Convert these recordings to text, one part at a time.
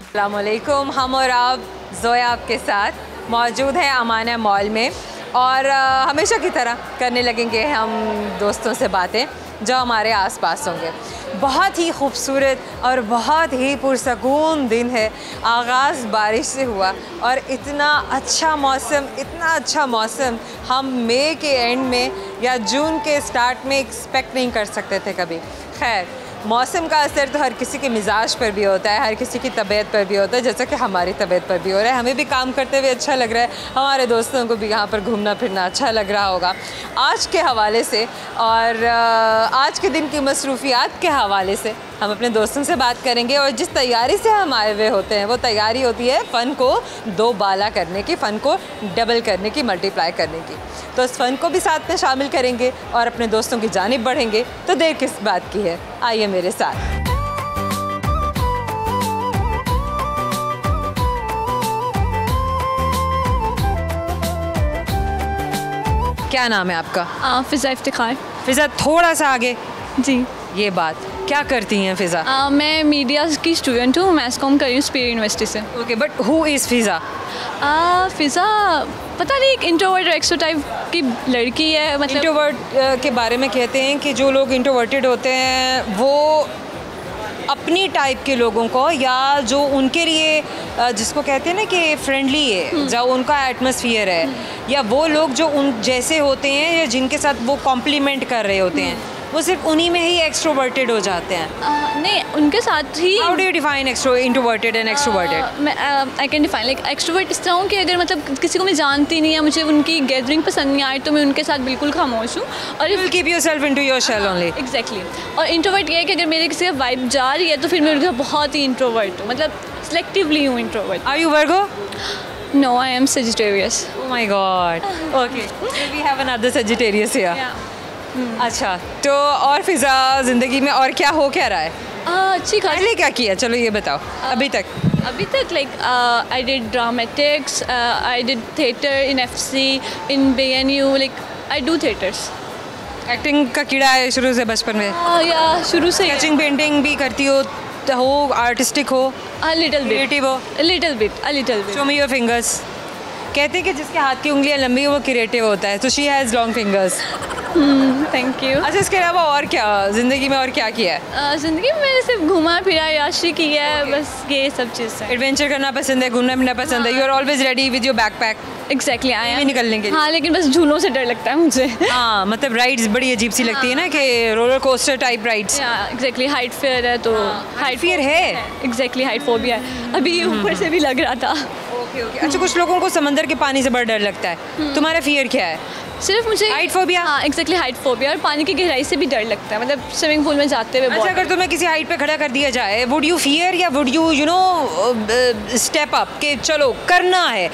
अस्सलाम वालेकुम। हम और आप ज़ोया आपके साथ मौजूद हैं अमाना मॉल में और हमेशा की तरह करने लगेंगे हम दोस्तों से बातें जो हमारे आसपास होंगे। बहुत ही खूबसूरत और बहुत ही पुरसकून दिन है। आगाज़ बारिश से हुआ और इतना अच्छा मौसम हम मई के एंड में या जून के स्टार्ट में एक्सपेक्ट नहीं कर सकते थे कभी। खैर, मौसम का असर तो हर किसी के मिजाज पर भी होता है, हर किसी की तबीयत पर भी होता है, जैसा कि हमारी तबीयत पर भी हो रहा है। हमें भी काम करते हुए अच्छा लग रहा है, हमारे दोस्तों को भी यहाँ पर घूमना फिरना अच्छा लग रहा होगा आज के हवाले से। और आज के दिन की मसरूफियात के हवाले से हम अपने दोस्तों से बात करेंगे। और जिस तैयारी से हम आए हुए होते हैं वो तैयारी होती है फ़न को दो बाला करने की, फ़न को डबल करने की, मल्टीप्लाई करने की। तो इस फ़न को भी साथ में शामिल करेंगे और अपने दोस्तों की जानिब बढ़ेंगे। तो देर किस बात की है, आइए मेरे साथ। क्या नाम है आपका? फ़िज़ा इफ्तिखार। फ़िज़ा, थोड़ा सा आगे जी। ये बात क्या करती हैं फ़िज़ा? मैं मीडिया की स्टूडेंट हूँ, मैथ्स कॉम कर रही हूँ स्पीर यूनिवर्सिटी से। ओके, बट हु इज़ फ़िज़ा? फ़िज़ा पता नहीं, एक इंट्रोवर्ट और एक्सट्रो टाइप की लड़की है। मतलब इंट्रोवर्ट के बारे में कहते हैं कि जो लोग इंट्रोवर्टेड होते हैं वो अपनी टाइप के लोगों को, या जो उनके लिए जिसको कहते हैं ना कि फ्रेंडली है, जो उनका एटमॉस्फेयर है, या वो लोग जो उन जैसे होते हैं या जिनके साथ वो कॉम्प्लीमेंट कर रहे होते हैं, वो सिर्फ उन्हीं में ही एक्सट्रोवर्टेड हो जाते हैं। नहीं, उनके साथ ही। How do you define introverted and extroverted? मैं I can define like extrovert इस तरह हूँ कि अगर मतलब किसी को मैं जानती नहीं है, मुझे उनकी गैदरिंग पसंद नहीं आए तो मैं उनके साथ बिल्कुल खामोश हूँ। और you will keep yourself into your shell only. Exactly. और इंट्रोवर्ट ये है कि अगर मेरे किसी का वाइब जा रही है तो फिर मैं उनका बहुत ही इंट्रोवर्ट हूँ, मतलब सिलेक्टिवली हूँ introvert. Are you Virgo? No, I am Sagittarius. Oh my God. Okay, we have another Sagittarius here. अच्छा, तो और फ़िज़ा ज़िंदगी में और क्या हो क्या रहा है? अच्छी खासी। पहले क्या किया, चलो ये बताओ। अभी तक like I did dramatics, I did theatre in FC, in BNU, like I do theatres. Acting का कीड़ा है शुरू से, बचपन में? या शुरू से। स्केचिंग पेंटिंग भी करती हो, आर्टिस्टिक हो, लिटिल बिट, क्रिएटिव हो? Little bit. Show me your fingers. कहते हैं कि जिसके हाथ की उंगलियां लंबी हो वो क्रिएटिव होता है, तो she has long fingers. Thank you. अच्छा, इसके अलावा और क्या ज़िंदगी में और क्या किया है? ज़िंदगी में मैंने सिर्फ घूमा फिरा, याशी की है, बस ये सब चीज़ है। एडवेंचर करना पसंद है, घूमना फिरना पसंद है? You are always ready with your backpack? Exactly, आया भी निकलने के लिए। हाँ, लेकिन बस झूलों से डर लगता है मुझे। हाँ, मतलब राइड्स बड़ी अजीब सी लगती है ना, कि roller coaster type rides. Exactly, height fear है तो हाइट फियर है। एग्जैक्टली, हाइट फोबिया है। अभी ऊपर से भी लग रहा था। ओके। अच्छा, कुछ लोगों को समंदर के पानी से बड़ा डर लगता है, तुम्हारा फियर क्या है? सिर्फ मुझे हाइट फोबिया? हाँ, एग्जैक्टली, हाइट फोबिया और पानी की गहराई से भी डर लगता है, मतलब स्विमिंग पूल में जाते हुए। अच्छा, अगर तुम्हें किसी हाइट पे खड़ा कर दिया जाए, वुड यू फियर या would you know step up कि चलो करना है?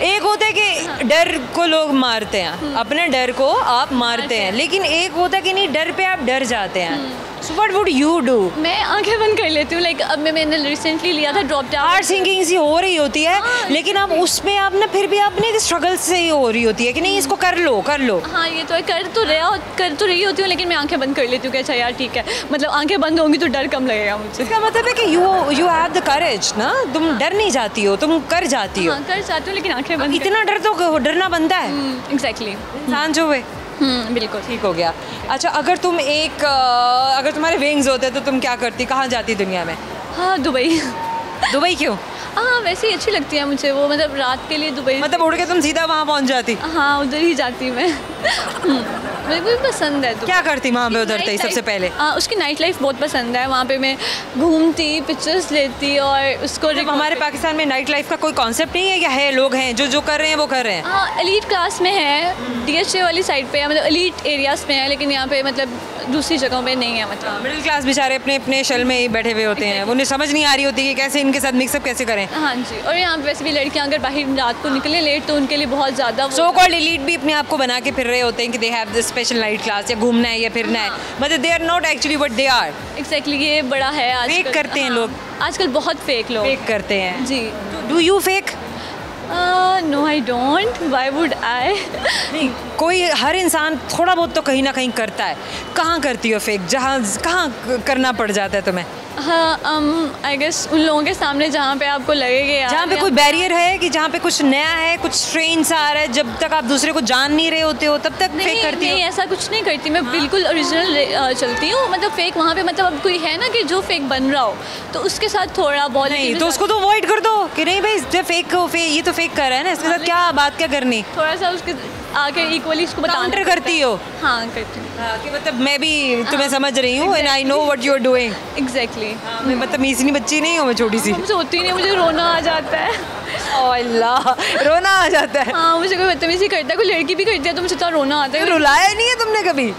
एक होता है कि डर को लोग मारते हैं, अपने डर को आप मारते हैं, लेकिन एक होता है कि नहीं, डर पे आप डर जाते हैं। So what would you do? मैं आंखें बंद कर लेती हूँ। लाइक अब मैंने रिसेंटली लिया था ड्रॉप डाउन। हार्ड थिंकिंग सी हो रही होती है, लेकिन अब उसमें आप ना फिर भी आपने स्ट्रगल से ही हो रही होती है कि नहीं, इसको कर लो। हाँ, ये तो है, कर तो रही होती हूँ, लेकिन मैं आंखें बंद कर लेती हूँ कि अच्छा यार ठीक है, मतलब आंखें बंद होंगी तो डर कम लगेगा मुझे। इसका मतलब है कि यू हैव द करेज ना, तुम डर नहीं जाती हो, तुम कर जाती हो। हाँ, कर जाती हूँ, लेकिन आंखें बंद। इतना डर तो डरना बनता है। एग्जैक्टली, इंसान जो है। बिल्कुल ठीक हो गया। अच्छा, अगर तुम्हारे विंग्स होते तो तुम क्या करती, कहाँ जाती दुनिया में? हाँ, दुबई। दुबई क्यों? हाँ, वैसे ही अच्छी लगती है मुझे वो, मतलब रात के लिए दुबई। मतलब उड़ के तुम सीधा वहाँ पहुँच जाती? हाँ, उधर ही जाती मैं। मेरे को भी पसंद है। क्या करती वहाँ पे उतरते ही सबसे पहले? उसकी नाइट लाइफ बहुत पसंद है, वहाँ पे मैं घूमती, पिक्चर्स लेती और उसको। हमारे पाकिस्तान में नाइट लाइफ का कोई कॉन्सेप्ट नहीं है, या है? लोग हैं जो कर रहे हैं वो कर रहे हैं? हाँ, एलीट क्लास में है, DHA वाली साइड पे है, मतलब एलीट एरियाज में है, लेकिन यहाँ पे मतलब दूसरी जगहों पे नहीं है। मतलब मिडिल क्लास बेचारे अपने अपने शेल में ही बैठे हुए होते हैं, उन्हें समझ नहीं आ रही होती कि कैसे इनके साथ मिक्सअप कैसे करें। हाँ जी, और यहाँ पे वैसे भी लड़कियाँ अगर बाहर रात को निकले लेट तो उनके लिए बहुत ज़्यादा सो कॉल्ड एलीट भी अपने आप को बना के फिर रहे होते हैं कि they have the special night class, या घूमना है या फिरना है, मतलब they are not actually what they are. Exactly, ये बड़ा है आज फेक करते हैं लोग आजकल, बहुत फेक लोग फेक करते हैं जी। Do you fake? No, I don't, why would I? नहीं, कोई हर इंसान थोड़ा बहुत तो कहीं ना कहीं करता है। कहाँ करती हो फेक, कहाँ करना पड़ जाता है तुम्हें? हाँ, आई गेस उन लोगों के सामने जहाँ पे आपको लगेगा यार, जहाँ पे कोई बैरियर है कि जहाँ पे कुछ नया है, कुछ स्ट्रेन सा आ रहा है, जब तक आप दूसरे को जान नहीं रहे होते हो तब तक फेक करती हो? नहीं, ऐसा कुछ नहीं करती मैं, बिल्कुल ओरिजिनल चलती हूँ। मतलब फेक वहाँ पे, मतलब अब कोई है ना कि जो फेक बन रहा हो तो उसके साथ थोड़ा बहुत नहीं तो उसको तो अवॉइड कर दो कि नहीं भाई जब फेक ये तो फेक कर रहा है ना, इसके साथ क्या बात क्या करनी, थोड़ा सा उसके आके इक्वली उसको काउंटर करती हो? हाँ करती हूँ। कि मतलब मैं भी तुम्हें समझ रही हूँ and I know what you are doing. Exactly. मैं मतलब इतनी बच्ची नहीं हूँ, मैं छोटी सी मुझे होती नहीं, मुझे रोना आ जाता है। ओह अल्लाह, रोना आ जाता है? हाँ, मुझे कोई बदतमीजी करता है, कोई लड़की भी करती है तो मुझे तो रोना आता है। रुलाया नहीं है तुमने कभी?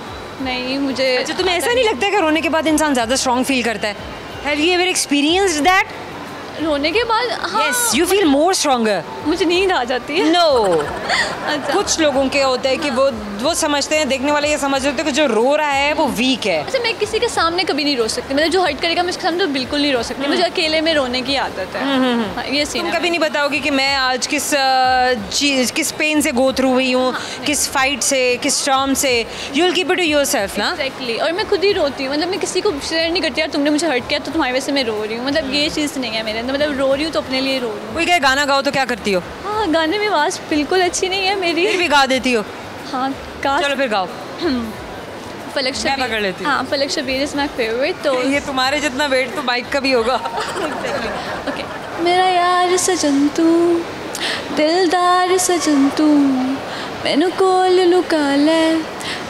नहीं मुझे। अच्छा, तुम्हें ऐसा नहीं लगता है कि रोने के बाद इंसान ज़्यादा स्ट्रॉन्ग फील करता है? Have you ever experienced that? रोने के बाद हाँ, yes, you feel more stronger. मुझे नींद आ जाती है। नो अच्छा। कुछ लोगों के होता है कि वो समझते हैं, देखने वाले ये समझ रहे हैं कि जो रो रहा है वो वीक है। अच्छा, मैं किसी के सामने कभी नहीं रो सकती, मतलब जो हर्ट करेगा मैं उसके सामने तो बिल्कुल नहीं रो सकती। मुझे अकेले में रोने की आदत है। हाँ, ये सीन तुम है। कभी नहीं बताओगी कि मैं आज किस पेन से गो थ्रू हुई हूँ, किस फाइट से, किस ट्रॉम से। You will keep it to yourself ना? एग्जैक्टली। और मैं खुद ही रोती हूँ, मतलब मैं किसी को शेयर नहीं करती यार तुमने मुझे हर्ट किया तो तुम्हारी वजह से मैं रो रही हूँ, मतलब ये चीज़ नहीं है मेरे अंदर। मतलब रो रही हूँ तो अपने लिए रो रही हूँ। कोई कहे गाना गाओ तो क्या करती हो? हाँ, गाने में आवाज़ बिल्कुल अच्छी नहीं है मेरी। फिर भी गा देती हो? हाँ, काश। चलो फिर गाओ। फलक मैं पकड़ लेती शबीर। हूँ। हाँ, फलक शबीर इज़ माई फेवरेट। तो ये तुम्हारे जितना वेट तो बाइक का भी होगा। ओके। मेरा यार सजन तू, दिलदार सजन तू, मैनू कोल लुका ले,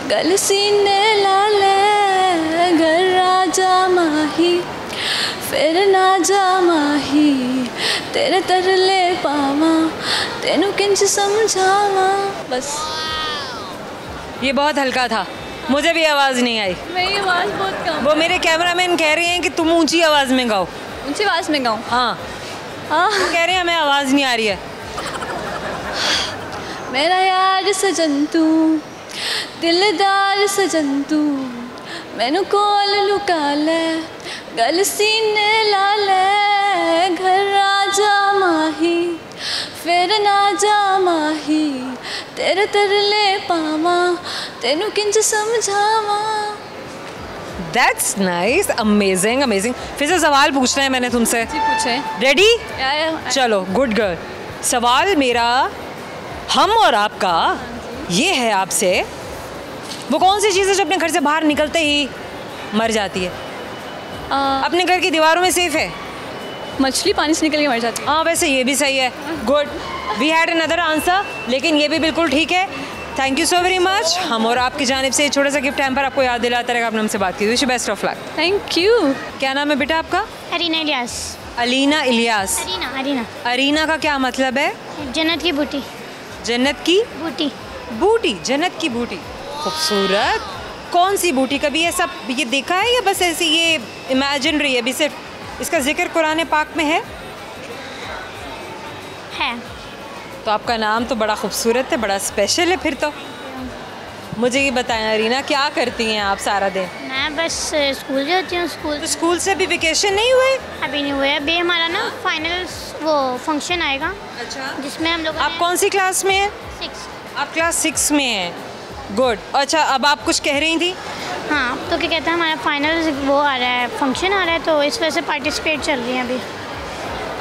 गल सीने ला ले, घर राजा माही फिर ना जा माही, तेरे तरले पावा, तेनू किंज समझावा। बस ये बहुत हल्का था, मुझे भी आवाज़ नहीं आई। मेरी आवाज़ बहुत कम। वो मेरे कैमरामैन कह रहे हैं कि तुम ऊंची आवाज़ में गाओ। ऊंची आवाज़ में गाऊँ? हाँ, हाँ। वो कह रहे हैं हमें आवाज़ नहीं आ रही है। मेरा यार सजन तू, दिलदार सजन तू, मैनू कोल लुका ले, गल सीने ला ले, घर राजा माही फिर ना जा माही, तेरे तरले पावा, तेनू किंज समझावा। That's nice, amazing, amazing। फिर से सवाल पूछना है मैंने तुमसे। जी पूछे। रेडी? या चलो, गुड गर्ल। सवाल मेरा हम और आपका ये है आपसे, वो कौन सी चीज़ है जो अपने घर से बाहर निकलते ही मर जाती है? अपने घर की दीवारों में सेफ है? मछली पानी से निकल के मर जाती है। हाँ, वैसे ये भी सही है। Good, we had another answer, लेकिन ये भी बिल्कुल ठीक है। Thank you so very much. हम और आपकी जानिब से छोटा सा गिफ्ट हैम्पर आपको याद दिलाता रहेगा, आपने हमसे बात की। Wish you best of luck. Thank you. क्या नाम है बेटा आपका? अरीना इलियास। अलीना इलियास। अरीना अरीना का क्या मतलब है? जन्नत की बूटी। जन्नत की बूटी। बूटी, जन्नत की बूटी। खूबसूरत। कौन सी बूटी? कभी ऐसा ये देखा है या बस ऐसे ये इमेजिनरी है अभी सिर्फ? इसका जिक्र कुरान पाक में है? तो आपका नाम तो बड़ा खूबसूरत है, बड़ा स्पेशल है फिर तो। मुझे ये बताएं अरीना, क्या करती हैं आप सारा दिन? मैं बस स्कूल जाती हूँ। तो स्कूल से अभी वेकेशन नहीं हुए? अभी नहीं हुए। अभी हमारा ना फाइनल वो फंक्शन आएगा। अच्छा, जिसमें हम लोग। आप कौन सी क्लास में हैं? 6। आप क्लास 6 में हैं। गुड। अच्छा, अब आप कुछ कह रही थी? हाँ, तो क्या कहते हैं, हमारा फाइनल वो आ रहा है, फंक्शन आ रहा है, तो इस वजह से पार्टिसिपेट चल रही हैं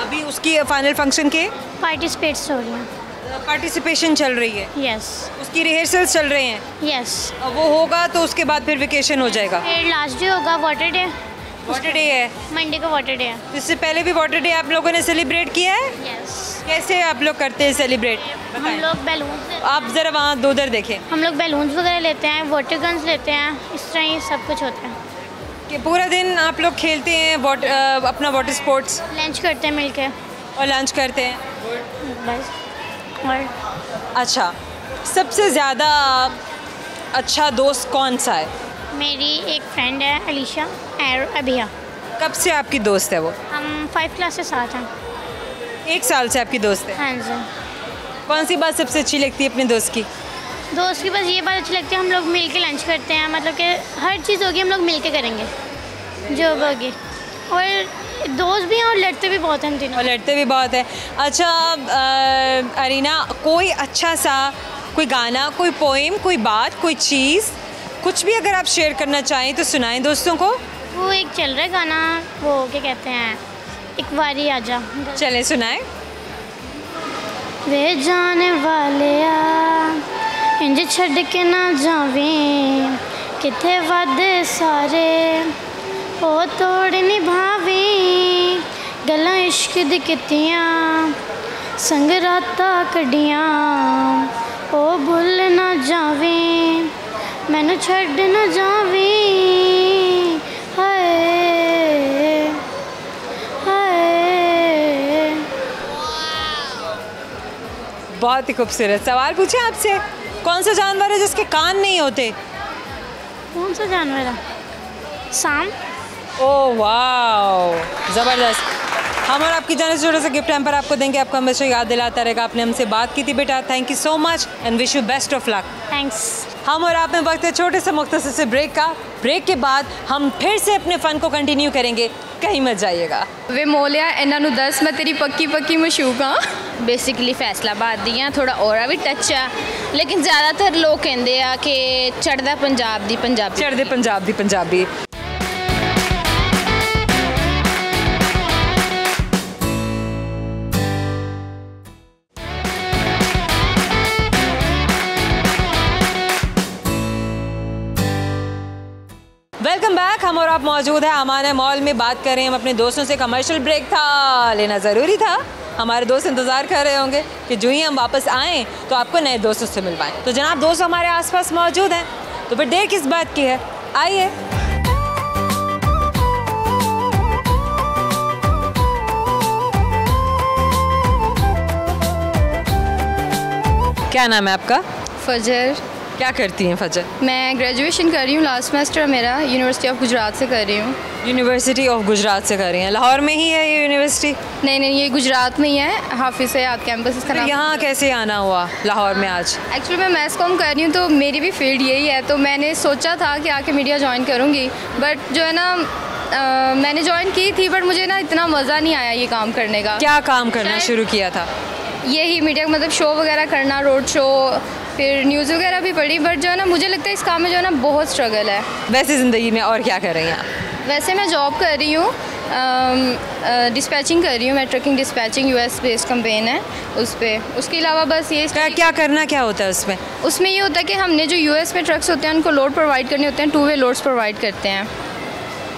अभी उसकी फाइनल फंक्शन के पार्टिसिपेट्स हो रही हैं। पार्टिसिपेशन चल रही है? यस। उसकी रिहर्सल्स चल रहे हैं? यस। अब वो होगा तो उसके बाद फिर वेकेशन हो जाएगा? फिर लास्ट डे होगा, वाटर डे। वाटर डे है? मंडे को वाटर डे है। इससे पहले भी वाटर डे आप लोगों ने सेलिब्रेट किया है? यस। कैसे आप लोग करते हैं सेलिब्रेट? हम लोग बैलून्स, आप ज़रा वहाँ उधर देखें हम लोग बैलून्स वगैरह लेते हैं, वाटर गन्स लेते हैं, इस तरह ही सब कुछ होता है। कि पूरा दिन आप लोग खेलते हैं अपना वाटर स्पोर्ट्स लंच करते हैं मिलके और लंच करते हैं? बस। और अच्छा, सबसे ज़्यादा अच्छा दोस्त कौन सा है? मेरी एक फ्रेंड है अलीशा और अभिया। कब से आपकी दोस्त है वो? हम 5 क्लास से साथ हैं। 1 साल से आपकी दोस्त है? हाँ जी। कौन सी बात सबसे अच्छी लगती है अपने दोस्त की? दोस्त की बस ये बात अच्छी लगती है, हम लोग मिल के लंच करते हैं, मतलब कि हर चीज़ होगी हम लोग मिल के करेंगे जो होगी। और दोस्त भी हैं और लड़ते भी बहुत हैं हम तीनों। और लड़ते भी बहुत है। अच्छा अरीना, कोई अच्छा सा कोई गाना, कोई पोएम, कोई बात, कोई चीज़, कुछ भी अगर आप शेयर करना चाहें तो सुनाएं दोस्तों को। वो एक चल रहा है गाना, वो क्या कहते हैं, एक बारी आजा। चले सुनाए। वे जाने वाले इंज छड़ के ना जावें, किथे वादे सारे ओ तोड़ निभावें, गल्लां इश्क दी कीतियां संग रातां कड्डियां, ओ भुल ना जावें, मैनू छड़ ना जावें, हाय हाय। बहुत ही खूबसूरत। सवाल पूछे आपसे, कौन सा जानवर है जिसके कान नहीं होते? कौन सा जानवर है? सांप। ओह वाह, ज़बरदस्त। हम और आपकी जाने से छोटा सा गिफ्ट हम पर आपको देंगे, आपको हमेशा याद दिलाता रहेगा आपने हमसे बात की थी बेटा। Thank you so much and wish you best of luck. Thanks. हम और आप में वक्त है छोटे से मुख्तसर से ब्रेक का। ब्रेक के बाद हम फिर से अपने फ़न को कंटिन्यू करेंगे, कहीं मत जाइएगा। वे मोलिया इन्हां नूं दस, मैं तेरी पक्की पक्की मशूक हाँ। बेसिकली फैसलाबाद दी हाँ, थोड़ा और भी टच है, लेकिन ज़्यादातर लोग कहते हैं कि चढ़दा पंजाब दी पंजाबी। चढ़दे पंजाब दी पंजाबी। Welcome back. हम और आप मौजूद है अमाना मॉल में, बात कर रहे हैं हम अपने दोस्तों से। कमर्शियल ब्रेक था, लेना ज़रूरी था। हमारे दोस्त इंतज़ार कर रहे होंगे कि जो ही हम वापस आएँ तो आपको नए दोस्तों से मिलवाएं। तो जनाब दोस्त हमारे आसपास मौजूद हैं, तो फिर देर किस बात की है, आइए। क्या नाम है आपका? फजर। क्या करती हैं फजर? मैं ग्रेजुएशन कर रही हूँ, लास्ट सेमेस्टर मेरा, यूनिवर्सिटी ऑफ गुजरात से कर रही हूँ। यूनिवर्सिटी ऑफ गुजरात से कर रही हैं? लाहौर में ही है ये यूनिवर्सिटी? नहीं नहीं, ये गुजरात में ही है, हाफिज़ सयाद कैंपस इसका नाम। यहाँ कैसे आना हुआ लाहौर में आज? एक्चुअली मैं मैथ कॉम कर रही हूँ, तो मेरी भी फील्ड यही है, तो मैंने सोचा था कि आके मीडिया ज्वाइन करूँगी, बट जो है ना मैंने ज्वाइन की थी, बट मुझे ना इतना मज़ा नहीं आया ये काम करने का। क्या काम करना शुरू किया था? यही मीडिया मतलब शो वगैरह करना, रोड शो, फिर न्यूज़ वगैरह भी पढ़ी, बट जो है ना मुझे लगता है इस काम में जो है ना बहुत स्ट्रगल है। वैसे ज़िंदगी में और क्या कर रही हैं आप? वैसे मैं जॉब कर रही हूँ, डिस्पैचिंग कर रही हूँ मैं, trucking dispatching, US based campaign है उस पर। उसके अलावा बस ये क्या करना क्या होता है उसमें? उसमें ये होता है कि हमने जो यूएस में ट्रक्स होते हैं उनको लोड प्रोवाइड करने होते हैं, 2 वे लोड्स प्रोवाइड करते हैं।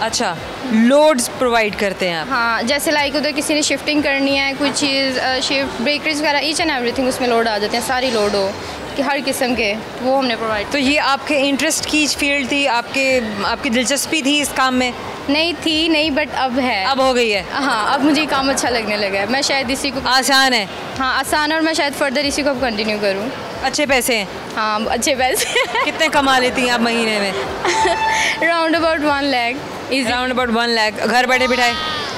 अच्छा, लोड्स प्रोवाइड करते हैं आप? हाँ, जैसे लाइक उधर किसी ने शिफ्टिंग करनी है, कोई चीज़ शिफ्ट ब्रेकरीज वगैरह, ईच एंड एवरीथिंग उसमें लोड आ जाते हैं, सारी लोड हो कि हर किस्म के, वो हमने प्रोवाइड। तो ये आपके इंटरेस्ट की फील्ड थी, आपकी दिलचस्पी थी इस काम में? नहीं, बट अब है, अब हो गई है। हाँ, अब मुझे ये काम अच्छा लगने लगा है, मैं शायद इसी को। आसान है? हाँ आसान है, और मैं शायद फर्दर इसी को अब कंटिन्यू करूँ। अच्छे पैसे हैं? हाँ अच्छे पैसे। कितने कमा लेती हैं आप महीने में? Round about 1 lakh. Round about 1 lakh. घर बैठे बिठाए?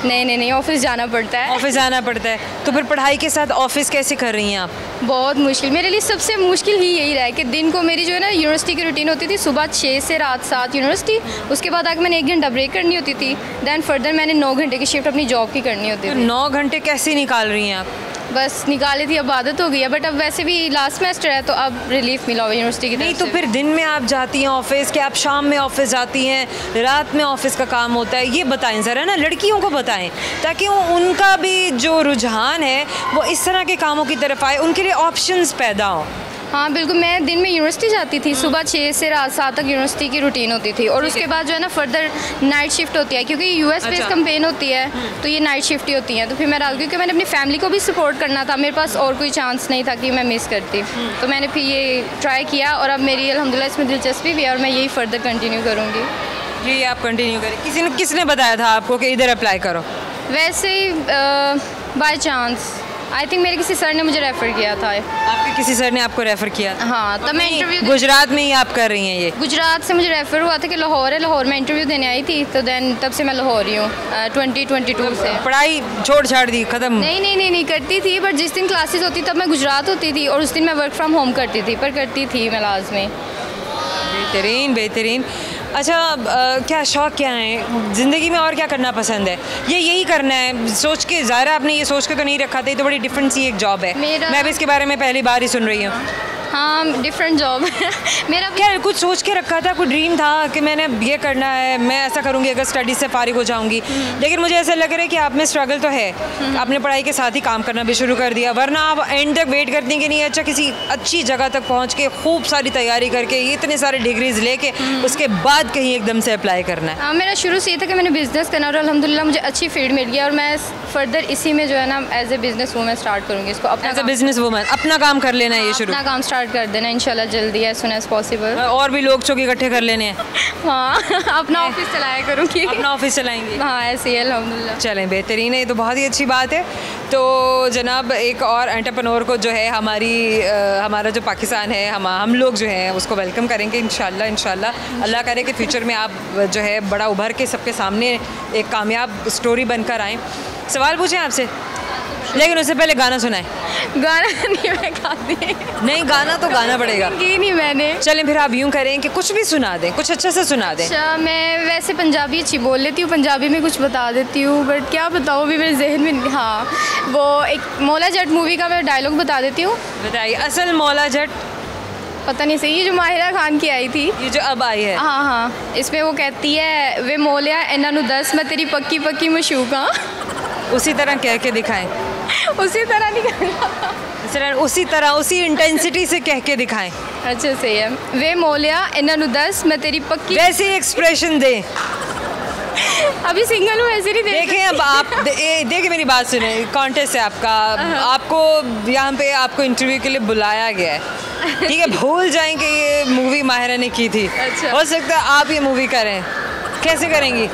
नहीं, ऑफिस जाना पड़ता है। ऑफिस जाना पड़ता है। तो फिर पढ़ाई के साथ ऑफिस कैसे कर रही हैं आप? बहुत मुश्किल, मेरे लिए सबसे मुश्किल ही यही रहा है कि दिन को मेरी जो है ना यूनिवर्सिटी की रूटीन होती थी, सुबह 6 से रात 7 यूनिवर्सिटी, उसके बाद आके मैंने 1 घंटा ब्रेक करनी होती थी, दैन फर्दर मैंने 9 घंटे की शिफ्ट अपनी जॉब की करनी होती थी। 9 घंटे कैसे निकाल रही हैं आप? बस निकाली थी, अब आदत हो गई है, बट अब वैसे भी लास्ट सेमेस्टर है तो अब रिलीफ मिला हुआ यूनिवर्सिटी की तरफ से। नहीं तो फिर दिन में आप जाती हैं ऑफिस, कि आप शाम में ऑफिस जाती हैं, रात में ऑफिस का काम होता है, ये बताएं ज़रा ना, लड़कियों को बताएं, ताकि उनका भी जो रुझान है वो इस तरह के कामों की तरफ आए, उनके लिए ऑप्शंस पैदा हों। हाँ बिल्कुल, मैं दिन में यूनिवर्सिटी जाती थी, सुबह 6 से रात 7 तक यूनिवर्सिटी की रूटीन होती थी, और उसके बाद जो है ना फर्दर नाइट शिफ्ट होती है, क्योंकि यूएस बेस्ड कंपेन होती है, तो ये नाइट शिफ्ट ही होती है। तो फिर मैं रात, क्योंकि मैंने अपनी फैमिली को भी सपोर्ट करना था, मेरे पास और कोई चांस नहीं था कि मैं मिस करती, तो मैंने फिर ये ट्राई किया, और अब मेरी अल्हम्दुलिल्लाह इसमें दिलचस्पी भी है, और मैं यही फर्दर कंटिन्यू करूँगी। ये आप कंटिन्यू करें? किसने बताया था आपको कि इधर अप्लाई करो? वैसे ही बाय चांस, आई थिंक मेरे किसी सर ने मुझे रेफ़र किया था। आपके किसी सर ने आपको रेफ़र किया? हाँ, तब मैं इंटरव्यू गुजरात में ही आप कर रही हैं ये? गुजरात से मुझे रेफ़र हुआ था कि लाहौर है, लाहौर में इंटरव्यू देने आई थी, तो दैन तब से मैं लाहौर ही हूँ 2022 से। पढ़ाई छोड़ छाड़ दी, ख़त्म? नहीं करती थी, बट जिस दिन क्लासेस होती तब मैं गुजरात होती थी, और उस दिन मैं वर्क फ्रॉम होम करती थी, पर करती थी मैं लाजमी। बेहतरीन। अच्छा, क्या शौक़ क्या है ज़िंदगी में, और क्या करना पसंद है? यही करना है सोच के? ज़ाहिर आपने ये सोच के तो नहीं रखा था, ये तो बड़ी डिफरेंट सी एक जॉब है, मैं भी इसके बारे में पहली बार ही सुन रही हूँ। हाँ, डिफरेंट जॉब है मेरा। क्या कुछ सोच के रखा था, कोई ड्रीम था कि मैंने ये करना है, मैं ऐसा करूँगी अगर स्टडीज से फारिग हो जाऊँगी, लेकिन मुझे ऐसा लग रहा है कि आप में स्ट्रगल तो है, आपने पढ़ाई के साथ ही काम करना भी शुरू कर दिया, वरना आप एंड तक वेट करती कि नहीं अच्छा किसी अच्छी जगह तक पहुँच के खूब सारी तैयारी करके इतने सारे डिग्रीज लेके उसके बाद कहीं एकदम से अप्लाई करना है। मेरा शुरू से ये था कि मैंने बिज़नेस करना और अल्हम्दुलिल्लाह मुझे अच्छी फील्ड मिल गई और मैं फर्दर इसी में जो है ना as a business woman start करूँगी इसको। अपना एज ए बिजनेस वूमन अपना काम कर लेना है ये शुरू, अपना काम स्टार्ट कर देना इंशाल्लाह जल्दी एज सुन एज पॉसिबल। और भी लोग चौक इकट्ठे कर लेने हैं। हाँ अपना ऑफिस चलाया करूँगी। अपना ऑफिस चलाएंगे? हाँ ऐसे ही अल्हम्दुलिल्लाह। चलें, बेहतरीन है, ये तो बहुत ही अच्छी बात है। तो जनाब एक और एंटरप्रेन्योर को जो है हमारा जो पाकिस्तान है हम लोग जो है उसको वेलकम करेंगे इंशाल्लाह। अल्लाह करे कि फ्यूचर में आप जो है बड़ा उभर के सबके सामने एक कामयाब स्टोरी बनकर आएँ। सवाल पूछें आपसे, लेकिन उससे पहले गाना सुनाएं। गाना नहीं मैं गाती नहीं, गाना तो गाना पड़ेगा। की नहीं मैंने। चलें फिर आप यूँ करें कि कुछ भी सुना दें, कुछ अच्छा से सुना दें। अच्छा, मैं वैसे पंजाबी अच्छी बोल लेती हूँ, पंजाबी में कुछ बता देती हूँ, बट क्या बताऊँ अभी मेरे जहन में नहीं। हाँ, वो एक मौला जट मूवी का मैं डायलॉग बता देती हूँ। बताइए। असल मौला जट पता नहीं सही, ये जो माहिरा खान की आई थी, ये जो अब आई है। हाँ हाँ, इसमें वो कहती है वे मोलिया इन्हां नूं दस मैं तेरी पक्की पक्की मशूक हाँ। उसी तरह कह के दिखाएं। उसी तरह नहीं कहना, उसी इंटेंसिटी से कह के दिखाएं। अच्छा सही है। वे मोलिया इन्हां नूं दस मैं तेरी पक्की। वैसे एक्सप्रेशन दें। अभी सिंगल हूँ ऐसे नहीं देखें अब आप देखिए मेरी बात सुने, कॉन्टेस्ट है आपका, आपको यहाँ पे आपको इंटरव्यू के लिए बुलाया गया है, ठीक है? भूल जाएं कि ये मूवी माहिरा ने की थी। अच्छा। हो सकता है आप ये मूवी करें, कैसे करेंगी?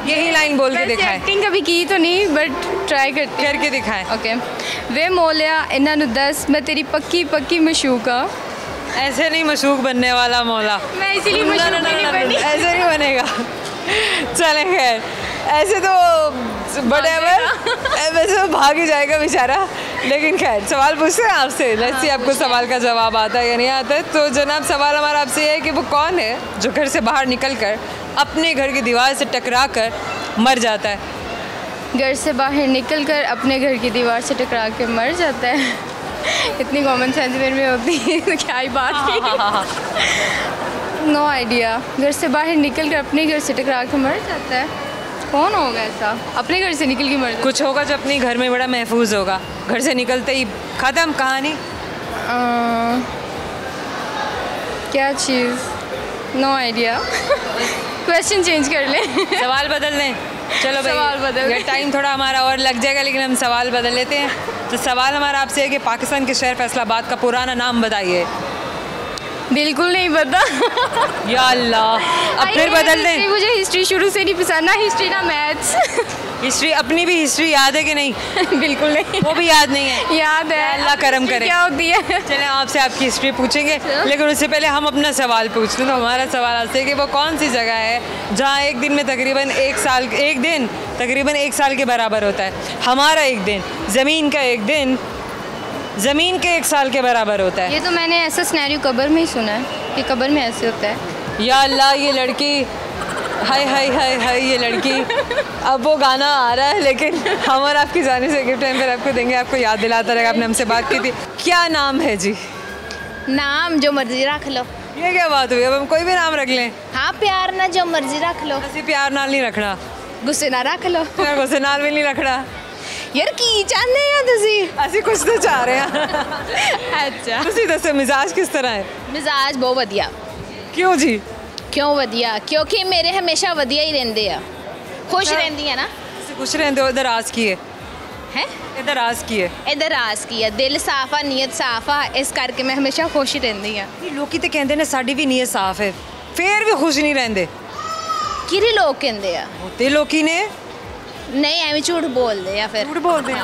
यही लाइन बोल के दिखाएं। एक्टिंग कभी की तो नहीं बट ट्राई करके दिखाएं। ओके। वे मोलिया इन्हां नूं दस मैं तेरी पक्की पक्की मशूक हाँ। ऐसे नहीं मशूक बनने वाला मौला, मैं इसीलिए मशूक नहीं बनी। ऐसे नहीं बनेगा। चलें खैर, ऐसे तो बटेवर वैसे तो भाग ही जाएगा बेचारा, लेकिन खैर सवाल पूछते हैं आपसे, लेट्स सी आपको सवाल का जवाब आता है या नहीं आता है। तो जनाब सवाल हमारा आपसे ये है कि वो कौन है जो घर से बाहर निकल कर अपने घर की दीवार से टकरा कर मर जाता है? घर से बाहर निकल कर अपने घर की दीवार से टकरा के मर जाता है। इतनी कॉमन सेंस मेरे में होती है तो क्या ही बात थी। No idea. घर से बाहर निकल कर अपने घर से टकरा के मर जाता है, कौन होगा ऐसा अपने घर से निकल के मर जाता? कुछ होगा जो अपने घर में बड़ा महफूज होगा, घर से निकलते ही ख़त्म कहानी। क्या चीज़? No idea. क्वेश्चन चेंज कर लें। सवाल बदल लें। चलो भाई, सवाल बदल लें। टाइम थोड़ा हमारा और लग जाएगा, लेकिन हम सवाल बदल लेते हैं। तो सवाल हमारा आपसे है कि पाकिस्तान के शहर फैसलाबाद का पुराना नाम बताइए। बिल्कुल नहीं पता। या अल्लाह, अब फिर बदल दें। मुझे हिस्ट्री शुरू से नहीं पसंद, ना हिस्ट्री ना मैथ्स। हिस्ट्री अपनी भी हिस्ट्री याद है कि नहीं? बिल्कुल नहीं, वो भी याद नहीं है। याद है, अल्लाह करम करे। क्या होती है? चलें आपसे आपकी हिस्ट्री पूछेंगे, लेकिन उससे पहले हम अपना सवाल पूछ लें। तो हमारा सवाल आपसे है कि वो कौन सी जगह है जहाँ एक दिन में तकरीबन तकरीबन एक साल के बराबर होता है? हमारा एक दिन, ज़मीन का एक दिन ज़मीन के एक साल के बराबर होता है। ये तो मैंने ऐसा सिनेरियो कब्र में ही सुना है कि कब्र में ऐसे होता है। या अल्लाह, ये लड़की, हाय हाय हाय हाय, ये लड़की। अब वो गाना आ रहा है, लेकिन हम और आपकी जाने से गिफ्ट टाइम पर आपको देंगे, आपको याद दिलाता रहेगा आपने हमसे बात की थी। क्या नाम है जी? नाम जो मर्जी रख लो। ये क्या बात हुई? अब हम कोई भी नाम रख लें? हाँ, प्यार ना जो मर्जी रख लो। ਅਸੀਂ प्यार नाल नहीं रखना, गुस्से ना रख लो। गुस्से नाल भी नहीं रखना। यार की चाहते हो तुसी? ਅਸੀਂ कुछ तो चाह रहे हैं। अच्छा, ਤੁਸੀਂ ਦੱਸੋ ਮਿਜ਼ਾਜ किस तरह है? मिजाज बहुत वधिया। क्यों जी? क्यों वधिया? क्योंकि मेरे हमेशा वधिया ही रहंदे आ, खुश रहंदी है ना। ਤੁਸੀਂ खुश रहंदे हो? इधर राज की है? है इधर राज की है? इधर राज की है, दिल साफ आ, नीयत साफ आ, इस करके मैं हमेशा खुश ही रहंदी आ। ਲੋਕੀ ਤੇ ਕਹਿੰਦੇ ਨੇ ਸਾਡੀ ਵੀ ਨੀਅਤ ਸਾਫ਼ ਹੈ, ਫੇਰ ਵੀ खुश नहीं रहंदे। किरे लोग कहंदे आ? ਤੇ ਲੋਕੀ ने नहीं एवं झूठ बोलते या फिर झूठ बोलते हैं।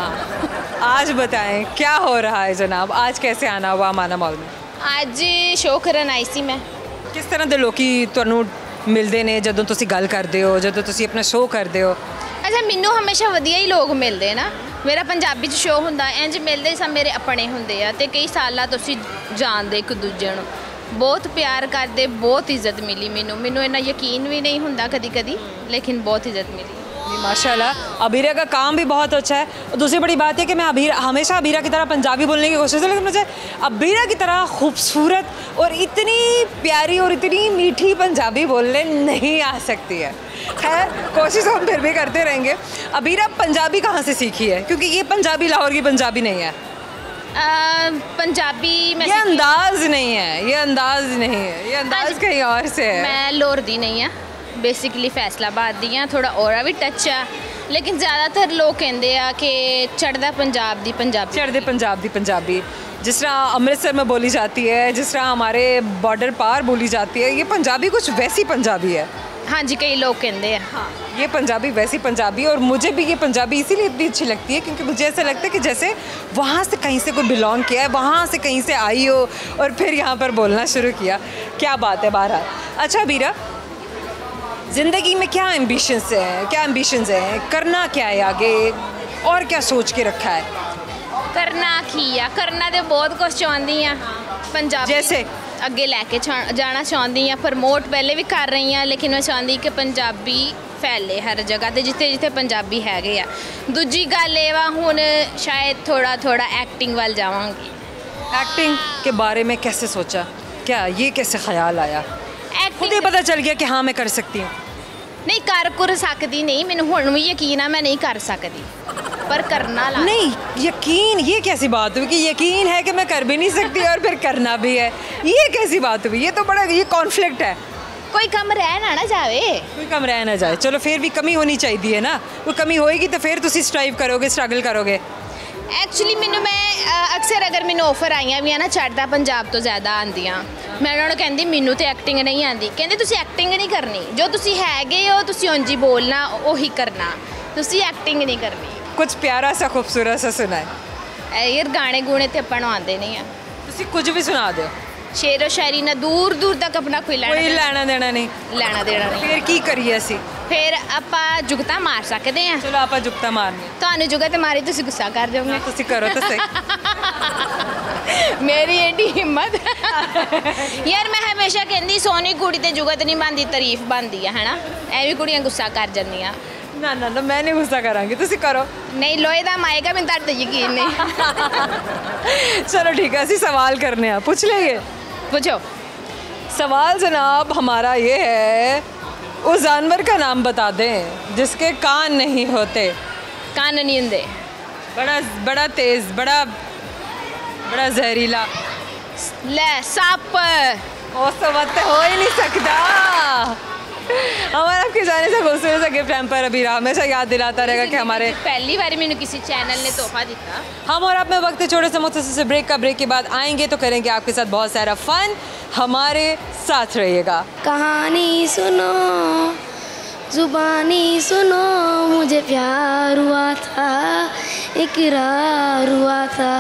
आज बताएं क्या हो रहा है जनाब, आज कैसे आना हुआ माना मॉल में? आज शो करन आई सी मैं। किस तरह ਦੇ ਲੋਕੀ ਤੁਹਾਨੂੰ ਮਿਲਦੇ ਨੇ ਜਦੋਂ ਤੁਸੀਂ ਗੱਲ ਕਰਦੇ ਹੋ, ਜਦੋਂ ਤੁਸੀਂ ਆਪਣਾ ਸ਼ੋਅ ਕਰਦੇ ਹੋ? अच्छा, मैनू हमेशा वधिया ही लोग मिलते ना। मेरा पंजाबी च शो हुंदा इंज मिलते सब मेरे अपने हुंदे आ ते कई साल तुसीं जानदे एक दूजे नूं, बहुत प्यार करते, बहुत इज्जत मिली मैनू इन्ना यकीन भी नहीं हुंदा कदी कदी, लेकिन बहुत इज्जत मिली। माशाल्लाह अबीरा का काम भी बहुत अच्छा है। और दूसरी बड़ी बात है कि मैं हमेशा अबीरा की तरह पंजाबी बोलने की कोशिश है, लेकिन मुझे अबीरा की तरह खूबसूरत और इतनी प्यारी और इतनी मीठी पंजाबी बोलने नहीं आ सकती है। खैर कोशिश हम फिर भी करते रहेंगे। अबीरा पंजाबी कहाँ से सीखी है, क्योंकि ये पंजाबी लाहौर की पंजाबी नहीं है। पंजाबी में ये अंदाज नहीं है, ये अंदाज नहीं है, ये अंदाज कहीं और से है। मैं लाहौर दी नहीं है, बेसिकली फैसलाबाद दी हाँ, थोड़ा और भी टच है, लेकिन ज़्यादातर लोग कहते हैं कि चढ़दा पंजाब दी पंजाबी, चढ़दे पंजाब दी पंजाबी जिस तरह अमृतसर में बोली जाती है, जिस तरह हमारे बॉर्डर पार बोली जाती है, ये पंजाबी कुछ वैसी पंजाबी है। हाँ जी, कई लोग कहते हैं हाँ, ये पंजाबी वैसी पंजाबी। और मुझे भी ये पंजाबी इसीलिए इतनी अच्छी लगती है क्योंकि मुझे ऐसा लगता है कि जैसे वहाँ से कहीं से कोई बिलोंग किया है, वहाँ से कहीं से आई हो और फिर यहाँ पर बोलना शुरू किया। क्या बात है। बहरहाल अच्छा बीरा, ज़िंदगी में क्या एम्बिशंस हैं, क्या एम्बिशंस हैं, करना क्या है आगे और क्या सोच के रखा है? करना तो बहुत कुछ चाहती हैं पंजाबी, जैसे अगे लैके जाना चाहती हैं, प्रमोट पहले भी कर रही हैं, लेकिन मैं चाहती कि पंजाबी फैले हर जगह ते जिथे जिथे पंजाबी हैगे आ। दूजी गल ये वा हुण शायद थोड़ा थोड़ा एक्टिंग वाल जावांगी। एक्टिंग के बारे में कैसे सोचा, क्या ये कैसे ख्याल आया? खुद ही एक्टिंग पता चल गया कि हाँ मैं कर सकती हूँ? नहीं कर सकती नहीं, मैनू हुण भी यकीन है मैं नहीं कर सकती, पर करना ला नहीं यकीन, ये कैसी बात हुई कि यकीन है कि मैं कर भी नहीं सकती और फिर करना भी है? ये कैसी बात हुई? ये तो बड़ा ये कॉन्फ्लिक्ट है। कोई कम रह ना जावे, कोई कम रह ना जाए। चलो फिर भी कमी होनी चाहिए ना, वो कमी होएगी तो फिर तुसी स्ट्राइव करोगे, स्ट्रगल करोगे। एक्चुअली मैं अक्सर अगर मैंने ऑफर आईयां भी ना चढ़दा पंजाब तो ज़्यादा आंदियां, मैं उन्होंने कहती मैनू तो एक्टिंग नहीं आती, कहते तुसी एक्टिंग नहीं करनी, जो तुसी हैगे हो तुसी उंज ही बोलना वही करना, तुसी एक्टिंग नहीं करनी। कुछ प्यारा सा खूबसूरत सा सुना है यार, गाने गुणे तो अपन आते नहीं है, तुसी कुछ भी सुना दो। शेरो शायरी ना दूर दूर तक अपना कोई कोई लेना देना नहीं, लेना देना नहीं। फिर की करिए असी? फिर ਆਪਾਂ जुगता मार सकते हैं। चलो आप जुगता मारनी, ਤੁਹਾਨੂੰ जुगत मारी तुसी गुस्सा कर दोगे, तुसी करो तो सही। मेरी एडी हिम्मत यार, मैं हमेशा कहती सोनी कुड़ी ते जुगत नहीं बनती, तारीफ बनती है ना, ऐ भी कुड़ियां गुस्सा कर जांदियां। ना ना ना मैं नहीं गुस्सा करांगी, तुसी करो। नहीं लोहे दा आएगा, मैं तुहाडे ते यकीन नहीं। चलो ठीक है, असी सवाल करने हैं, पूछ लेंगे। पूछो। सवाल जनाब हमारा ये है, उस जानवर का नाम बता दें जिसके कान नहीं होते। कान नहीं होंदे? बड़ा बड़ा तेज, बड़ा बड़ा जहरीला। ले सप। वो समझते हो ही नहीं सकता। हमारा आपके जाने से खूबसूरत सा गिफ्ट हैम्पर अभी हमेशा याद दिलाता रहेगा कि हमारे पहली बार मैंने किसी चैनल ने तोहफा दिता। हम और आप में वक्त है छोटे से मुख्तसर से ब्रेक का। ब्रेक के बाद आएंगे तो करेंगे आपके साथ बहुत सारा फन, हमारे साथ रहिएगा। कहानी सुनो, जुबानी सुनो, मुझे प्यार हुआ था, इकरार हुआ था।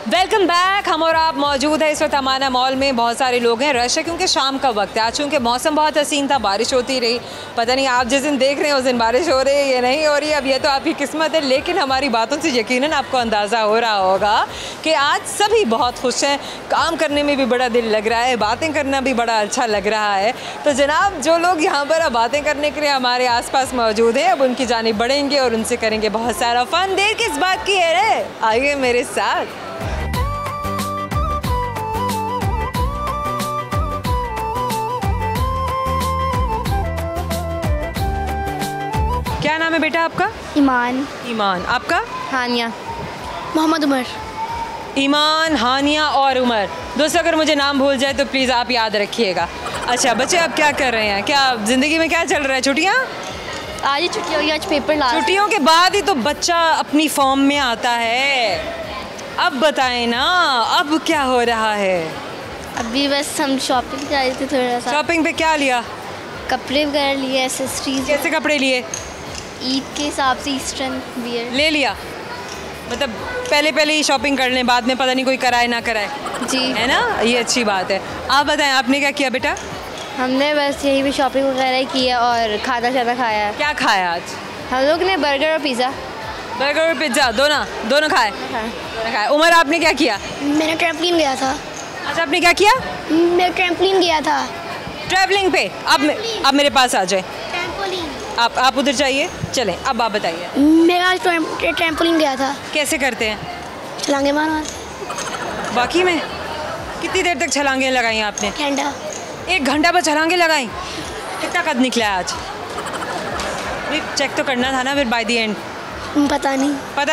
Welcome back. हम और आप मौजूद है इस वक्त अमाना मॉल में। बहुत सारे लोग हैं, रश है क्योंकि शाम का वक्त है। आज चूँकि मौसम बहुत हसीन था, बारिश होती रही, पता नहीं आप जिस दिन देख रहे हैं उस दिन बारिश हो रही है या नहीं हो रही है, अब ये तो आपकी किस्मत है। लेकिन हमारी बातों से यकीनन आपको अंदाज़ा हो रहा होगा कि आज सभी बहुत खुश हैं, काम करने में भी बड़ा दिल लग रहा है, बातें करना भी बड़ा अच्छा लग रहा है। तो जनाब जो लोग यहाँ पर अब बातें करने के लिए हमारे आस पास मौजूद हैं, अब उनकी जानिब बढ़ेंगे और उनसे करेंगे बहुत सारा फ़न। देर किस बात की है रे, आइए मेरे साथ। क्या नाम है बेटा आपका? ईमान। ईमान। आपका? हानिया। मोहम्मद उमर। ईमान, हानिया और उमर। दोस्तों अगर मुझे नाम भूल जाए तो प्लीज़ आप याद रखिएगा। अच्छा बच्चे अब क्या कर रहे हैं, क्या ज़िंदगी में क्या चल रहा है? छुट्टियाँ? आज ही छुट्टी होगी, आज पेपर लास्ट। छुट्टियों के बाद ही तो बच्चा अपनी फॉर्म में आता है। अब बताएं ना, अब क्या हो रहा है? अभी बस हम शॉपिंग कर रहे थे, थोड़ा सा शॉपिंग पे क्या लिया? कपड़े वगैरह लिए, एसेसरीज। कैसे कपड़े लिए? ईद के हिसाब से ईस्टर्न वियर ले लिया, मतलब पहले ही शॉपिंग कर लें, बाद में पता नहीं कोई कराए ना कराए, जी है ना, ये अच्छी बात है। आप बताएं आपने क्या किया बेटा? हमने बस यही भी शॉपिंग वगैरह की है और खाना शाना खाया है। क्या खाया आज? हम लोग ने बर्गर और पिज़्ज़ा। बर्गर और पिज्ज़ा दोनों खाए? दोनों खाए। उमर, आपने क्या किया? मैंने ट्रैम्पोलिन गया था। अच्छा, आपने क्या किया? मैं ट्रैम्पोलिन गया था। ट्रैवलिंग पे? अब मेरे पास आ जाए। ट्रैम्पोलिन। आप उधर जाइए, चलें। अब आप बताइए, मैं आज ट्रैम्पोलिन गया था। कैसे करते हैं? छलांगे मारना। बाकी में कितनी देर तक छलांगे लगाई आपने? घंटा। 1 घंटा पर छलांगे लगाई। कितना कद निकला है आज? चेक तो करना था ना फिर बाय द एंड। पता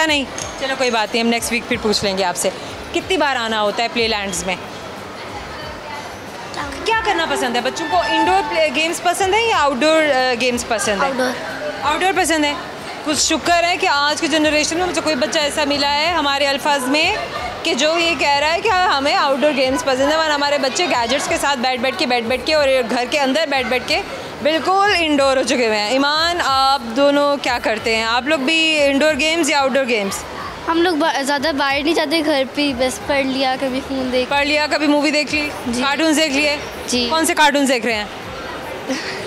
नहीं। चलो कोई बात नहीं, हम नेक्स्ट वीक फिर पूछ लेंगे आपसे। कितनी बार आना होता है प्लेलैंड्स में? क्या करना पसंद है बच्चों को? इंडोर गेम्स पसंद है या आउटडोर गेम्स पसंद है? आउटडोर पसंद है। कुछ शुक्र है कि आज की जनरेशन में मुझे कोई बच्चा ऐसा मिला है हमारे अल्फाज में कि जो ये कह रहा है कि हमें आउटडोर गेम्स पसंद है, वरना हमारे बच्चे गैजेट्स के साथ बैठ के और घर के अंदर बैठ के बिल्कुल इंडोर हो चुके हुए हैं। ईमान, आप दोनों क्या करते हैं? आप लोग भी इंडोर गेम्स या आउटडोर गेम्स? हम लोग ज़्यादा बाहर नहीं जाते, घर पे ही बस पढ़ लिया, कभी फ़ोन पढ़ लिया, कभी मूवी देख ली, कार्टून देख लिए। जी। कौन से कार्टून देख रहे हैं?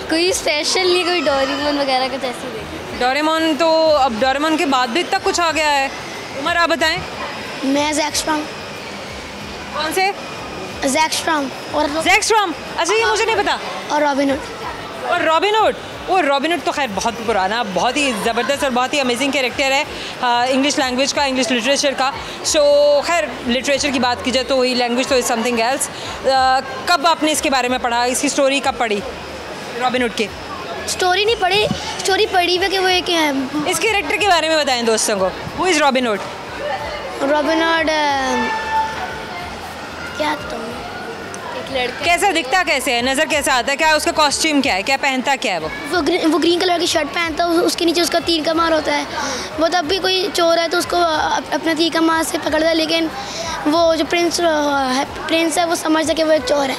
कोई स्पेशल नहीं, कोई डोरेमोन वगैरह कुछ ऐसे देख। डोरेमोन तो अब डोरेमोन के बाद भी इतना कुछ आ गया है। उमर, आप बताएं। मैं जैक्स्ट्रॉम। कौन से? जैक्स्ट्रॉम। अच्छा, ये मुझे नहीं पता। और रॉबिन हुड। और रॉबिन हुड तो खैर बहुत पुराना, बहुत ही ज़बरदस्त और बहुत ही अमेजिंग कैरेक्टर है इंग्लिश लैंग्वेज का, इंग्लिश लिटरेचर का। सो खैर लिटरेचर की बात की जाए तो वही, लैंग्वेज तो इज़ समथिंग एल्स। कब आपने इसके बारे में पढ़ा? इसकी स्टोरी कब पढ़ी रॉबिन हुड की? स्टोरी नहीं पढ़ी, स्टोरी पढ़ी हुई कि वो एक इस कैरेक्टर के बारे में बताएं दोस्तों को। Who is robin hood? Robin hood क्या तो एक लड़का कैसा दिखता, कैसे है, नज़र कैसा आता है, क्या उसका कॉस्ट्यूम क्या है, क्या पहनता क्या है वो ग्रीन कलर की शर्ट पहनता है, उसके नीचे उसका तीर का मार होता है। वो तब भी कोई चोर है तो उसको अपना तीर का मार से पकड़ता है, लेकिन वो जो प्रिंस है वो समझता है कि वो एक चोर है।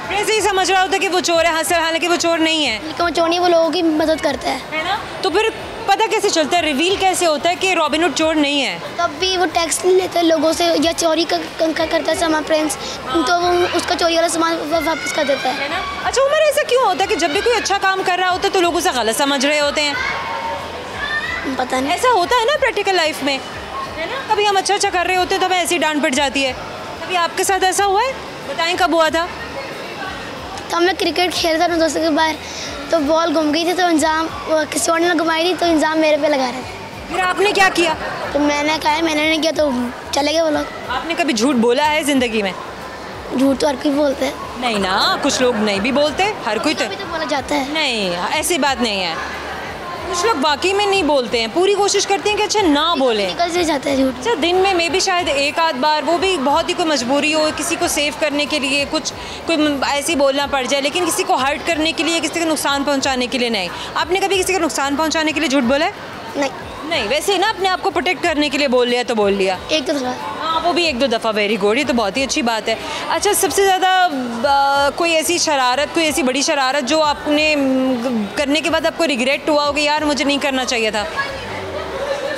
प्रिंस ही समझ रहा होता है कि वो चोर है, हालांकि वो चोर नहीं है। लेकिन वो चोर नहीं, वो लोगों की मदद करता है ना? तो फिर पता कैसे चलता है, रिवील कैसे होता है कि रॉबिन हुड चोर नहीं है? तब भी वो टैक्स लेता है लोगों से या चोरी करता है सामान प्रिंस, तो वो उसका चोरी वाला सामान वापस कर देता है। अच्छा उमर, ऐसा क्यों होता है कि जब भी कोई अच्छा काम कर रहा होता है तो लोग उसे गलत समझ रहे होते हैं? पता नहीं, ऐसा होता है ना प्रैक्टिकल लाइफ में, है ना? कभी हम अच्छा कर रहे होते हैं तो हमें ऐसी डांट पड़ जाती है। कभी आपके साथ ऐसा हुआ है? बताएं कब हुआ था? तब मैं क्रिकेट खेल रहा था दोस्तों के बाहर, तो बॉल घूम गई थी, तो इंजाम किसी और ने घुमाई थी, तो इंजाम मेरे पे लगा रहे थे। फिर आपने क्या किया? तो मैंने कहा मैंने नहीं किया, तो चले गए वो लोग। आपने कभी झूठ बोला है ज़िंदगी में? झूठ तो हर कोई बोलते हैं। नहीं ना, कुछ लोग नहीं भी बोलते, हर कोई तो बोला जाता है। नहीं, ऐसी बात नहीं है। कुछ लोग वाकई में नहीं बोलते हैं, पूरी कोशिश करते हैं कि अच्छा ना बोलें। निकल से जाता है झूठ। अच्छा, दिन में मे भी शायद एक आध बार, वो भी बहुत ही कोई मजबूरी हो, किसी को सेव करने के लिए कोई ऐसे ही बोलना पड़ जाए, लेकिन किसी को हर्ट करने के लिए, किसी को नुकसान पहुंचाने के लिए नहीं। आपने कभी किसी को नुकसान पहुंचाने के लिए झूठ बोला है? नहीं, वैसे ही ना अपने आप को प्रोटेक्ट करने के लिए बोल लिया तो बोल लिया। एक दो दफ़ा। हाँ, वो भी 1-2 दफ़ा। वेरी गुड, ये तो बहुत ही अच्छी बात है। अच्छा, सबसे ज़्यादा कोई ऐसी शरारत, कोई ऐसी बड़ी शरारत जो आपने करने के बाद आपको रिग्रेट हुआ हो कि यार मुझे नहीं करना चाहिए था?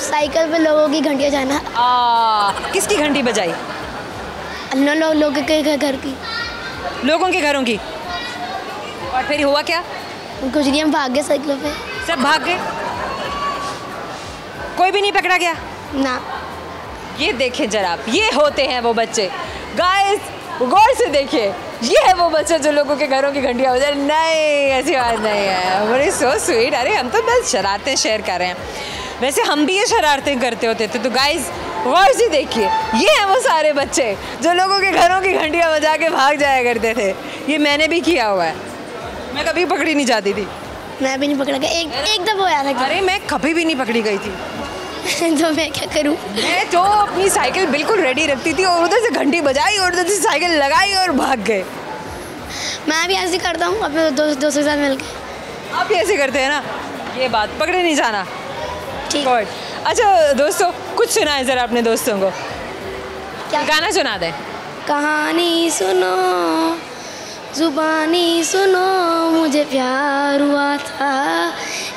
साइकिल पे लोगों की घंटियाँ जाना। किसकी घंटी बजाई? लोगों के घर की। लोगों के घरों की। और फिर हुआ क्या? कुछ नहीं, हम भाग गए साइकिलों पे। सब भाग गए? कोई भी नहीं पकड़ा गया? ना। ये देखें जरा, ये होते हैं वो बच्चे। गाइस, गौर से देखिए, ये है वो बच्चे जो लोगों के घरों की घंटियाँ बजा। नहीं, ऐसी बात नहीं है। बड़ी सो स्वीट। अरे हम तो बस शरारतें शेयर कर रहे हैं, वैसे हम भी ये शरारतें करते होते थे। तो गाइस गौर से देखिए, ये हैं वो सारे बच्चे जो लोगों के घरों की घंटियाँ बजा के भाग जाया करते थे। ये मैंने भी किया हुआ है, मैं कभी पकड़ी नहीं जाती थी। मैं भी नहीं पकड़ा गया, एक दफ़ा आया था। अरे मैं कभी भी नहीं पकड़ी गई थी। तो मैं क्या करूं? मैं तो अपनी साइकिल बिल्कुल रेडी रखती थी और उधर से घंटी बजाई और उधर से साइकिल लगाई और भाग गए। मैं भी ऐसे करता हूँ अपने दोस्तों के साथ मिलकर। आप भी ऐसे करते हैं ना? ये बात पकड़े नहीं जाना। ठीक। अच्छा दोस्तों, कुछ सुनाए ज़रा अपने दोस्तों को। क्या गाना सुना दें। कहानी सुनो, जुबानी सुनो, मुझे प्यार हुआ था,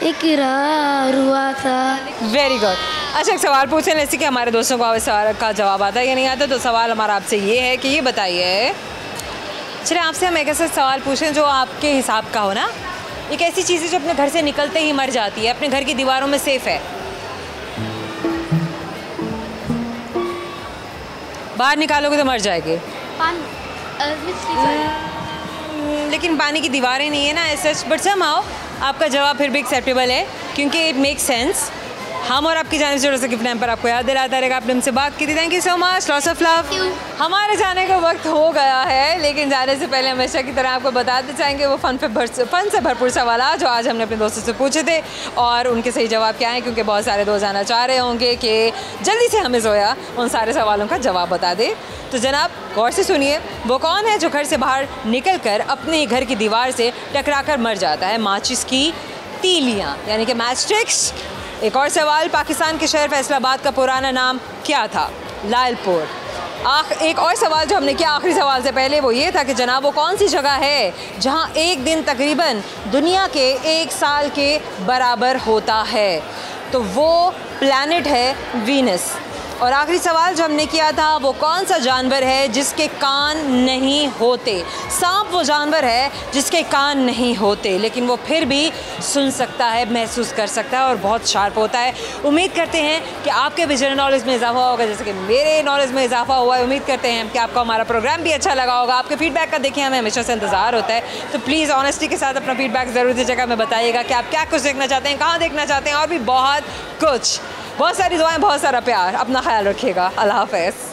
इकरार हुआ था। Very good. अच्छा, एक सवाल पूछें जैसे कि हमारे दोस्तों को इस सवाल का जवाब आता है या नहीं आता। तो सवाल हमारा आपसे ये है कि ये बताइए, चलिए आपसे हम एक ऐसा सवाल पूछें जो आपके हिसाब का हो ना। एक ऐसी चीज़ है जो अपने घर से निकलते ही मर जाती है, अपने घर की दीवारों में सेफ है, बाहर निकालोगे तो मर जाएगी। लेकिन पानी की दीवारें नहीं है ना सच, बट समहाउ आपका जवाब फिर भी एक्सेप्टेबल है क्योंकि इट मेक सेंस। हम और आपकी जाने से छोटा सा गिफ्ट टाइम पर आपको याद दिलाता रहेगा। आपने हमसे बात की थी, thank you so much, lots of love. हमारे जाने का वक्त हो गया है, लेकिन जाने से पहले हमेशा की तरह आपको बताते चाहेंगे वो फन से भरपूर सवाल जो आज हमने अपने दोस्तों से पूछे थे और उनके सही जवाब क्या हैं, क्योंकि बहुत सारे दोस्त जाना चाह रहे होंगे कि जल्दी से हमें जोया उन सारे सवालों का जवाब बता दे। तो जनाब गौर से सुनिए, वो कौन है जो घर से बाहर निकल कर अपने घर की दीवार से टकरा कर मर जाता है? माचिस की तीलियाँ यानी कि मैच स्टिक्स। एक और सवाल, पाकिस्तान के शहर फैसलाबाद का पुराना नाम क्या था? लालपुर। एक और सवाल जो हमने किया आखिरी सवाल से पहले वो ये था कि जनाब वो कौन सी जगह है जहां एक दिन तकरीबन दुनिया के 1 साल के बराबर होता है? तो वो प्लैनेट है वीनस। और आखिरी सवाल जो हमने किया था वो कौन सा जानवर है जिसके कान नहीं होते? सांप वो जानवर है जिसके कान नहीं होते लेकिन वो फिर भी सुन सकता है, महसूस कर सकता है और बहुत शार्प होता है। उम्मीद करते हैं कि आपके भी जनरल नॉलेज में इजाफा होगा जैसे कि मेरे नॉलेज में इजाफा हुआ है। उम्मीद करते हैं कि आपको हमारा प्रोग्राम भी अच्छा लगा होगा। आपके फीडबैक का देखिए हमें हमेशा से इंतजार होता है, तो प्लीज़ ऑनेस्टी के साथ अपना फीडबैक ज़रूर दीजिएगा। हमें बताइएगा कि आप क्या कुछ देखना चाहते हैं, कहाँ देखना चाहते हैं और भी बहुत कुछ। बहुत सारी दुआएं, बहुत सारा प्यार। अपना ख्याल रखिएगा। अल्लाह हाफ़िज़।